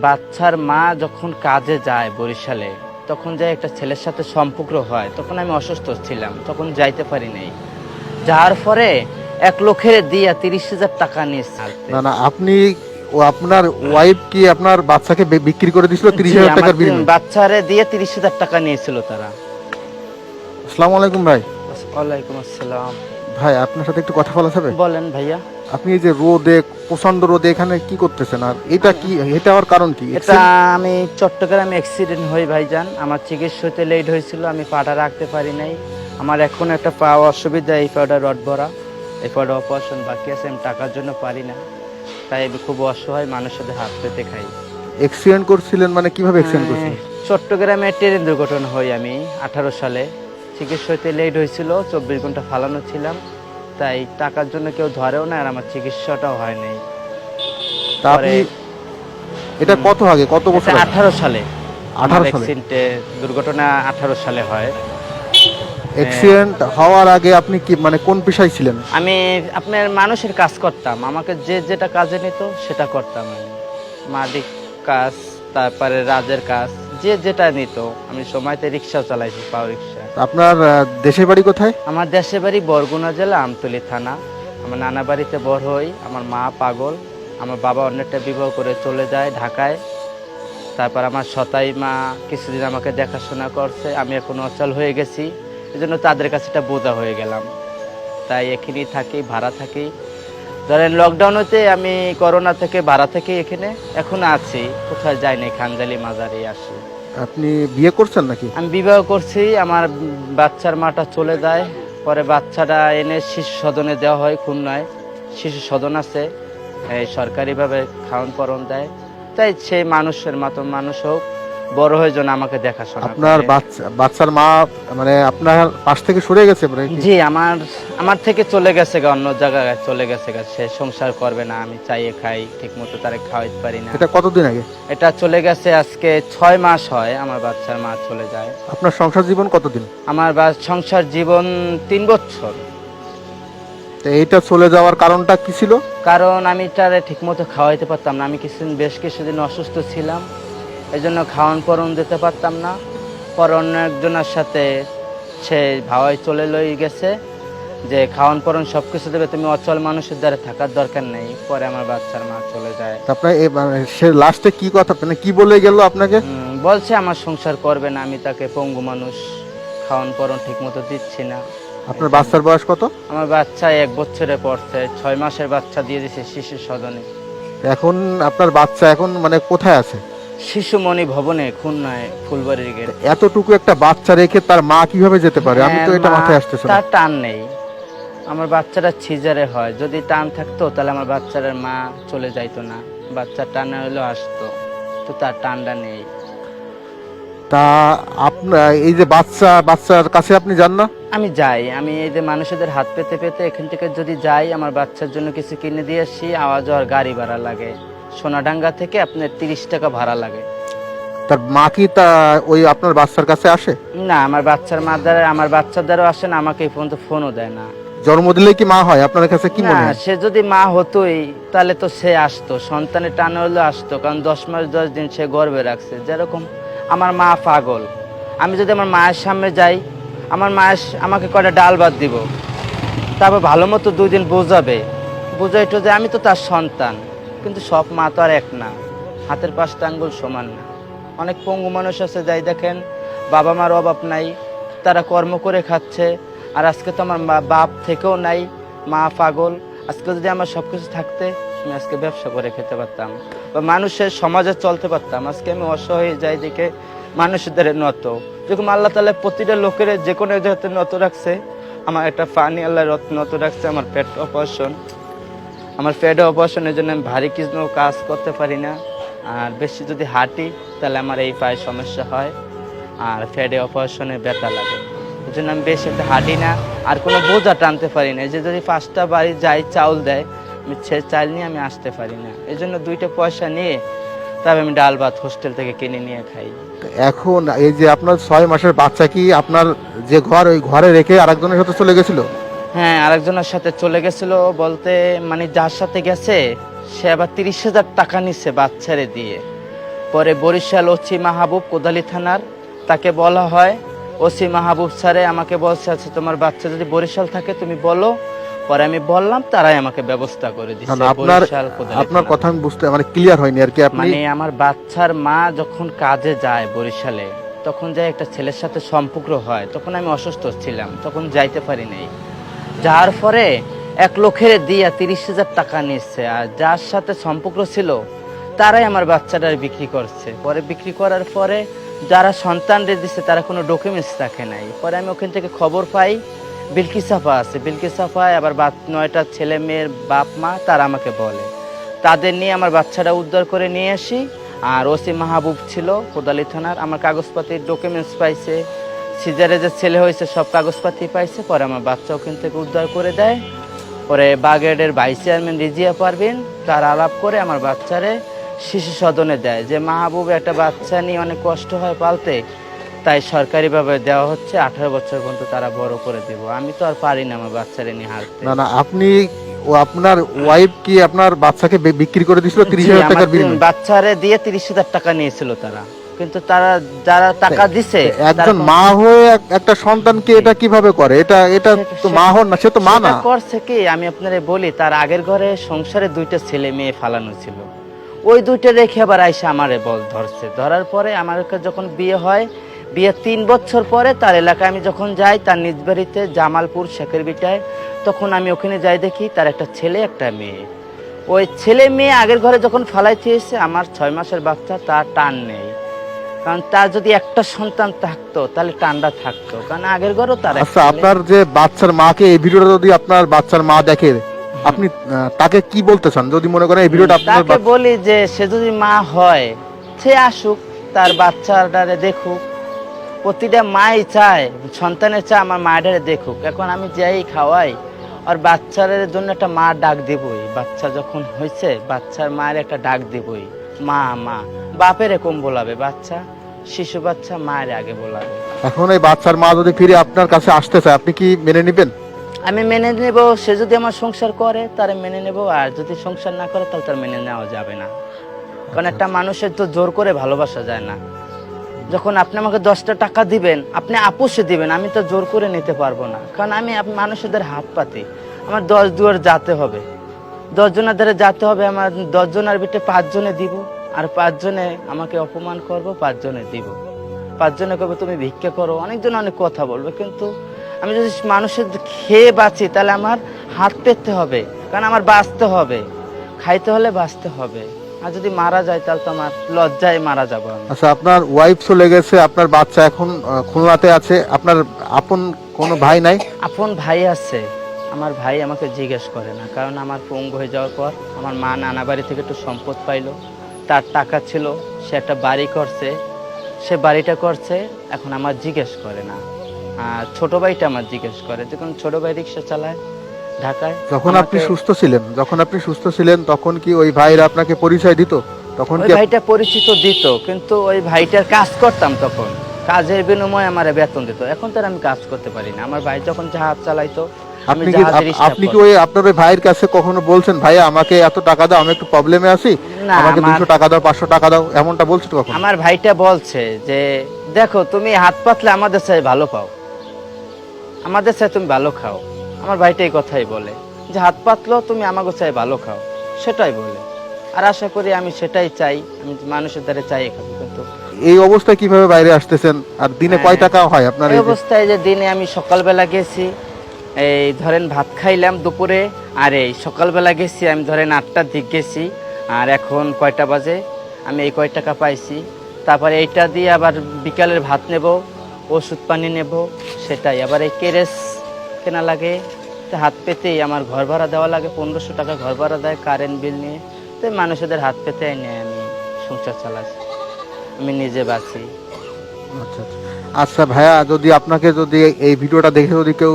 বাচ্চার মা যখন কাজে যায় বরিশালে, তখন যে একটা ছেলের সাথে সম্পর্ক হয়, তখন আমি অসুস্থ ছিলাম, তখন যাইতে পারি নাই। যার পরে 1 লক্ষের দিয়া 30,000 টাকা নিয়েছে। না না, আপনি ও আপনার ওয়াইফ কি আপনার বাচ্চাকে বিক্রি করে দিয়েছিল 30,000 টাকার বিনিময়ে? বাচ্চারে দিয়ে 30,000 টাকা নিয়েছিল তারা। আসসালামু আলাইকুম ভাই। ওয়ালাইকুম আসসালাম। ভাই আপনার সাথে একটু কথা বলা যাবে? বলেন ভাইয়া। আপনি এই যে রোদে, প্রচন্ড রোদে এখানে কি করতেছেন, আর এটা কি, এটা হওয়ার কারণ কি? এটা আমি চট্টগ্রামে অ্যাক্সিডেন্ট হই ভাইজান। আমার চিকিৎসা হতে লেট হয়েছিল, আমি পাটা রাখতে পারি নাই। আমার এখন একটা পা অসুবিধা, এই পাটা রড ভরা, এই পাটা অপারেশন বাকি আছে, আমি টাকার জন্য পারি না। তাই আমি খুব অসহায়, মানুষের হাত পেতে খাই। অ্যাক্সিডেন্ট করছিলেন মানে কিভাবে অ্যাক্সিডেন্ট করছিলেন? চট্টগ্রামে ট্রেন দুর্ঘটনা হই আমি 18 সালে। চিকিৎসা হতে লেট হয়েছিল, 24 ঘন্টা ফালানো ছিলাম, তাই টাকার জন্য কেউ ধরেও না, আর আমার চিকিৎসাটাও হয় নাই। তা আপনি এটা কত আগে, কত বছর আগে? 18 সালে। 18 সালে দুর্ঘটনা 18 সালে হয়। অ্যাক্সিডেন্ট হওয়ার আগে আপনি কি মানে কোন পেশায় ছিলেন? আমি আপনার মানুষের কাজ করতাম, আমাকে যে যেটা কাজে নিত সেটা করতাম। আমি মালিক কাজ, তারপরে রাজের কাজ, যে যেটা নিত। আমি সময়তে রিক্সা চালাইছি, পাও রিক্সা। আপনার দেশের বাড়ি কোথায়? আমার দেশের বাড়ি বরগুনা জেলা, আমতলী থানা। আমার নানা বাড়িতে বড় হই। আমার মা পাগল, আমার বাবা অন্যটা বিবাহ করে চলে যায় ঢাকায়। তারপর আমার সতাই মা কিছুদিন আমাকে দেখাশোনা করছে, আমি এখন অচল হয়ে গেছি, এই জন্য তাদের কাছে এটা বোঝা হয়ে গেলাম। তাই এখানেই থাকি, ভাড়া থাকি। ধরেন লকডাউনেতে আমি করোনা থেকে ভাড়া থেকে এখানে এখন আছি, কোথায় যাইনি, খানজালি মাজারে আসি। আপনি বিয়ে করছেন নাকি? আমি বিবাহ করছি, আমার বাচ্চার মাটা চলে যায়, পরে বাচ্চাটা এনে শিশু সদনে দেওয়া হয় খুলনায়। শিশু সদন আছে, এই সরকারিভাবে খাওয়ান পরন দেয়। তাই সেই মানুষের মতো মানুষ হোক, বড় হয়ে যেন আমাকে দেখাশোনা করে। আপনার বাচ্চার মা মানে আপনার পাশ থেকে সরে গেছে প্রায় কি? জি, আমার থেকে চলে গেছে গা, অন্য জায়গায় চলে গেছে গা। সে সংসার করবে না, আমি চাইয়ে খাই, ঠিক মতো তারে খাওয়াইতে পারি না। এটা কতদিন আগে? এটা চলে গেছে আজকে 6 মাস হয়, আমার বাচ্চার মা চলে যায়। আপনার সংসার জীবন কতদিন? আমার সংসার জীবন 3 বছর। তো এইটা চলে যাওয়ার কারণটা কি ছিল? কারণ আমি তারে ঠিক মতো খাওয়াইতে পারতাম না। আমি বেশ কিছুদিন অসুস্থ ছিলাম, এই জন্য খাওয়ান পরন দিতে পারতাম না। পর অন্য একজনের সাথে সে ভাওয়াই চলে লই গেছে যে খাওয়ান পরন সব কিছু দেবে, তুমি অচল মানুষের দ্বারা থাকার দরকার নেই। পরে আমার বাচ্চার মা চলে যায়। আপনার সে লাস্টে কি কথা, মানে কি বলে গেল আপনাকে? বলছে আমার সংসার করবে না, আমি তাকে পঙ্গু মানুষ, খাওয়ান পরন ঠিক মতো দিচ্ছি না। আপনার বাচ্চার বয়স কত? আমার বাচ্চা 1 বছরে পড়ছে, 6 মাসের বাচ্চা দিয়ে দিছে শিশু সদনে। এখন আপনার বাচ্চা এখন মানে কোথায় আছে? শিশুমণি ভবনে, খুলনায় ফুলবাড়ির গেট। এতটুকু একটা বাচ্চা রেখে তার মা কিভাবে যেতে পারে? আমি তো এটা মাথায় আসতেছে না। তার টান নেই। আমার বাচ্চাটা সিজারে হয়, যদি টান থাকতো তাহলে আমার বাচ্চার মা চলে যাইতো না। বাচ্চার টানে হলেও আসতো, তো তার টানটা নেই। তা আপনার এই যে বাচ্চার কাছে আপনি যান না? আমি যাই, আমি এই যে মানুষদের হাত পেতে পেতে এখান থেকে যদি যাই, আমার বাচ্চার জন্য কিছু কিনে দিয়ে আসি। আওয়াজ আর গাড়ি ভাড়া লাগে, সোনাডাঙ্গা থেকে আপনার 30 টাকা ভাড়া লাগে। তার মা কি তা ওই আপনার বাচ্চার কাছে আসে? না, আমার বাচ্চার দ্বারা আসে না, আমাকে এই পর্যন্ত ফোনও দেয় না। জন্ম দিলেই কি মা হয় আপনার কাছে, কি মনে হয়? সে যদি মা হতোই তাহলে তো সে আসতো, সন্তানের টানে হলেও আসতো, কারণ 10 মাস 10 দিন সে গর্ভে রাখছে। যেরকম আমার মা পাগল, আমি যদি আমার মায়ের সামনে যাই, আমার আমাকে কয়টা ডাল ভাত দিব, তারপর ভালো মতো 2 দিন বুঝাইতো যে আমি তো তার সন্তান। কিন্তু সব মা তো আর এক না, হাতের 5টা আঙ্গুল সমান না। অনেক পঙ্গু মানুষ আছে, যাই দেখেন বাবা মার অভাব নাই, তারা কর্ম করে খাচ্ছে। আর আজকে তো আমার বাপ থেকেও নাই, মা পাগল। আজকে যদি আমার সব কিছু থাকতে, আমি আজকে ব্যবসা করে খেতে পারতাম বা মানুষের সমাজে চলতে পারতাম। আজকে আমি অসহায় যাই দেখে মানুষদের নত, যেরকম আল্লাহ তাআলা প্রতিটা লোকের যে কোনো জায়গাতে নত রাখছে, আমার একটা পানি আল্লাহ নত রাখছে। আমার পেটে অপারেশনের জন্য আমি ভারী কিছু কাজ করতে পারি না। আর বেশি যদি হাঁটি তাহলে আমার এই পায়ে সমস্যা হয়, আর পেটে অপারেশনে ব্যথা লাগে। এই জন্য আমি বেশি একটা হাঁটি না, আর কোনো বোঝা টানতে পারি না। যে যদি 5টা বাড়ি যাই চাউল দেয়, আমি সে চাল নিয়ে আমি আসতে পারি না। এই জন্য 2টা পয়সা নিয়ে তবে আমি ডাল ভাত হোস্টেল থেকে কিনে নিয়ে খাই। এখন এই যে আপনার 6 মাসের বাচ্চা কি আপনার যে ঘর, ওই ঘরে রেখে আরেকজনের সাথে চলে গেছিল? হ্যাঁ, আরেকজনের সাথে চলে গেছিল, বলতে মানে যার সাথে গেছে সে আবার 30,000 টাকা নিচ্ছে বাচ্চারে দিয়ে। পরে বরিশাল ওসি মাহবুব কোদালি থানার, তাকে বলা হয়। ওসি মাহবুব স্যারে আমাকে বলছে, আচ্ছা তোমার বাচ্চা যদি বরিশাল থাকে তুমি বলো। পরে আমি বললাম, তারাই আমাকে ব্যবস্থা করে না, দিচ্ছে। না, আপনার বরিশাল কোদালি আপনার থানা। কথা আমি বুঝতে মানে ক্লিয়ার হয়নি আর কি। আপনি মানে আমার বাচ্চার মা যখন কাজে যায় বরিশালে, তখন যাই একটা ছেলের সাথে সম্পর্ক হয়, তখন আমি অসুস্থ ছিলাম, তখন যাইতে পারি নাই। যার পরে এক লোকের দিয়া 30,000 টাকা নিচ্ছে, আর যার সাথে সম্পর্ক ছিল তারাই আমার বাচ্চাটা বিক্রি করছে। পরে বিক্রি করার পরে যারা সন্তানদের দিচ্ছে তারা কোনো ডকুমেন্টস রাখে নাই। পরে আমি ওখান থেকে খবর পাই বিলকিসাফা আছে, বিলকিসাফায় আবার 9টা ছেলে মেয়ের বাপ মা, তারা আমাকে বলে। তাদের নিয়ে আমার বাচ্চাটা উদ্ধার করে নিয়ে আসি। আর ওসি মাহবুব ছিল কোদালি থানার, আমার কাগজপাতির ডকুমেন্টস পাইছে, সিজারে যে ছেলে হয়েছে সব কাগজপাতি পাইছে। পরে আমার বাচ্চা ওখান থেকে উদ্ধার করে দেয়। পরে বাগেরহাটের ভাইস চেয়ারম্যান রিজিয়া পারভিন তার আলাপ করে আমার বাচ্চারে শিশু সদনে দেয়, যে মাহবুব একটা বাচ্চা নিয়ে অনেক কষ্ট হয় পালতে, তাই সরকারিভাবে দেওয়া হচ্ছে, 18 বছর পর্যন্ত তারা বড় করে দেব। আমি তো আর পারি না আমার বাচ্চারে নিয়ে হারতে। না, না, আপনি ও আপনার ওয়াইফ কি আপনার বাচ্চাকে বিক্রি করে দিয়েছিল 30,000 টাকার বিনিময়ে? বাচ্চারে দিয়ে 30,000 টাকা নিয়েছিল তারা, কিন্তু তারা যারা টাকা দিছে, একজন মা হয়ে একটা সন্তানকে এটা কিভাবে করে? এটা এটা তো মা হন না, সে তো মা না। করছে কি, আমি আপনারে বলি, তার আগের ঘরে সংসারে 2টা ছেলে মেয়ে ফালানো ছিল, ওই 2টা রেখে আবার আইসা আমারে বল ধরছে। ধরার পরে আমার যখন বিয়ে হয়, বিয়ে 3 বছর পরে তার এলাকায় আমি যখন যাই, তার নিজ বাড়িতে জামালপুর শেখের বিটায়, তখন আমি ওখানে যাই, দেখি তার একটা ছেলে একটা মেয়ে। ওই ছেলে মেয়ে আগের ঘরে যখন ফালাইতে এসে আমার 6 মাসের বাচ্চা, তার টান নেই। কারণ তার যদি একটা সন্তান থাকতো তাহলে টান্ডা থাকতো, কারণ আগের ঘরও তার একটা আচ্ছা, ছেলে। আপনার যে বাচ্চার মাকে এই ভিডিওটা যদি আপনার বাচ্চার মা দেখে, আপনি তাকে কি বলতে চান? যদি মনে করেন এই ভিডিওটা আপনার তাকে বলি যে সে যদি মা হয়, সে আসুক, তার বাচ্চাটারে দেখুক। প্রতিটা মাই চায়, সন্তানের চায় আমার মায়েরারে দেখুক। এখন আমি যাই খাওয়াই, আর বাচ্চাদের জন্য একটা মা ডাক দিবই। বাচ্চা যখন হয়েছে, বাচ্চার মায়ের একটা ডাক দিবই, মা মা। বাপের এরকম বলাবে, বাচ্চা শিশু বাচ্চা মায়ের আগে বলাবে। এখন এই বাচ্চার মা যদি ফিরে আপনার কাছে আসতে চায়, আপনি কি মেনে নেবেন? আমি মেনে নেব, সে যদি আমার সংসার করে তারে মেনে নেব, আর যদি সংসার না করে তাহলে তার মেনে নেওয়া যাবে না। কারণ একটা মানুষের তো জোর করে ভালোবাসা যায় না। যখন আপনি আমাকে 10টা টাকা দিবেন, আপনি আপোষে দিবেন, আমি তো জোর করে নিতে পারবো না। কারণ আমি মানুষদের হাত পাতি, আমার 10 দুয়ার যেতে হবে, 10 জনের ধারে যেতে হবে। আমার 10 জনের ভিতরে 5 জনে দিব, আর 5 জনে আমাকে অপমান করব, 5 জনে দিব। 5 জনে কবে তুমি ভিক্ষা করো, অনেকজন অনেক কথা বলবে, কিন্তু আমি যদি মানুষের খেয়ে বাঁচি তাহলে আমার হাত পেতে হবে, কারণ আমার বাঁচতে হবে, খাইতে হলে বাঁচতে হবে। আর যদি মারা যায় তাহলে তো আমার লজ্জায় মারা যাবো আমি। আচ্ছা, আপনার ওয়াইফ চলে গেছে, আপনার বাচ্চা এখন খুলনাতে আছে, আপনার আপন কোনো ভাই নাই? আপন ভাই আছে, আমার ভাই আমাকে জিজ্ঞেস করে না, কারণ আমার পঙ্গু হয়ে যাওয়ার পর আমার মা নানা বাড়ি থেকে একটু সম্পদ পাইলো, তার টাকা ছিল, সে একটা বাড়ি করছে, সে বাড়িটা করছে, এখন আমার জিজ্ঞেস করে না। আর ছোট ভাইটা আমার জিজ্ঞেস করে, যখন ছোট ভাই রিক্সা চালায় ঢাকায়। যখন আপনি আমাকে- সুস্থ ছিলেন তখন কি ওই ভাইরা আপনাকে পরিচয় দিত? তখন ওই কি ভাইটা পরিচিত দিত, কিন্তু ওই ভাইটার কাজ করতাম, তখন কাজের বিনিময়ে আমার বেতন দিত। এখন তো আর আমি কাজ করতে পারি না। আমার ভাই যখন জাহাজ চালাইতো, আমি আপনি কি জাহাজের স্টাফ আপনি কি করতাম। ওই আপনার ওই ভাইয়ের কাছে কখনো বলছেন, ভাইয়া আমাকে এত টাকা দাও, আমি একটু প্রবলেমে আছি, না, আমাকে আমার- 200 টাকা দাও, 500 টাকা দাও, এমনটা বলছেন কখনো? আমার ভাইটা বলছে যে দেখো, তুমি হাত পাতলে আমাদের চাই ভালো পাও, আমাদের চাই তুমি ভালো খাও। আমার ভাইটা এই কথাই বলে, যে হাত পাতলো তুমি আমাকে চাই ভালো খাও, সেটাই বলে। আর আশা করি আমি সেটাই চাই, আমি মানুষের দ্বারা চাই খাবো। কিন্তু এই অবস্থায় কিভাবে বাইরে আসতেছেন? আর দিনে কয় টাকা হয় আপনার? এই অবস্থায় যে দিনে আমি সকালবেলা গেছি, এই ধরেন ভাত খাইলাম দুপুরে, আর এই সকালবেলা গেছি আমি ধরেন 8টার দিক গেছি, আর এখন কয়টা বাজে, আমি এই কয় টাকা পাইছি। তারপরে এইটা দিয়ে আবার বিকালের ভাত নেব, ওষুধ পানি নেব, সেটাই। আবার এই কেরেস কেনা লাগে, তো হাত পেতেই আমার ঘর ভাড়া দেওয়া লাগে, 1500 টাকা ঘর ভাড়া দেয় কারেন্ট বিল নিয়ে। তো মানুষদের হাত পেতে নিয়ে আমি সংসার চালাচ্ছি, আমি নিজে বাঁচি। আচ্ছা, আচ্ছা। আচ্ছা ভাইয়া, যদি আপনাকে যদি এই ভিডিওটা দেখে যদি কেউ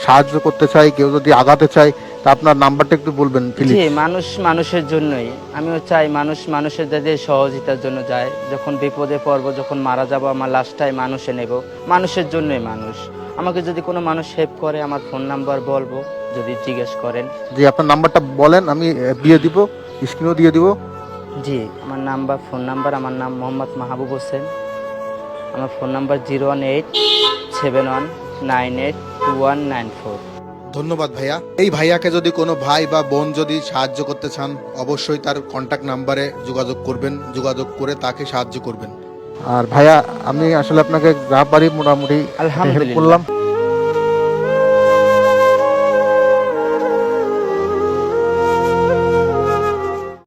সাহায্য করতে চায়, কেউ যদি আগাতে চায়, তা আপনার নাম্বারটা একটু বলবেন প্লিজ। জি, মানুষ মানুষের জন্যই। আমিও চাই মানুষ মানুষের যাতে সহযোগিতার জন্য যায়। যখন বিপদে পড়বো, যখন মারা যাব, আমার লাশটাই মানুষে নেব, মানুষের জন্যই মানুষ। আমাকে যদি কোনো মানুষ হেল্প করে, আমার ফোন নাম্বার বলবো, যদি জিজ্ঞেস করেন। জি, আপনার নাম্বারটা বলেন, আমি দিয়ে দিব, স্ক্রিনও দিয়ে দিব। জি, আমার ফোন নাম্বার, আমার নাম মোহাম্মদ মাহবুব হোসেন। আমার ফোন নাম্বার 01871982194। ধন্যবাদ ভাইয়া। এই ভাইয়াকে যদি কোনো ভাই বা বোন যদি সাহায্য করতে চান, অবশ্যই তার কন্ট্যাক্ট নাম্বারে যোগাযোগ করবেন, যোগাযোগ করে তাকে সাহায্য করবেন। আর ভাইয়া, আমি আসলে আপনাকে যা পারি মোটামুটি হেল্প আলহামদুলিল্লাহ। করলাম।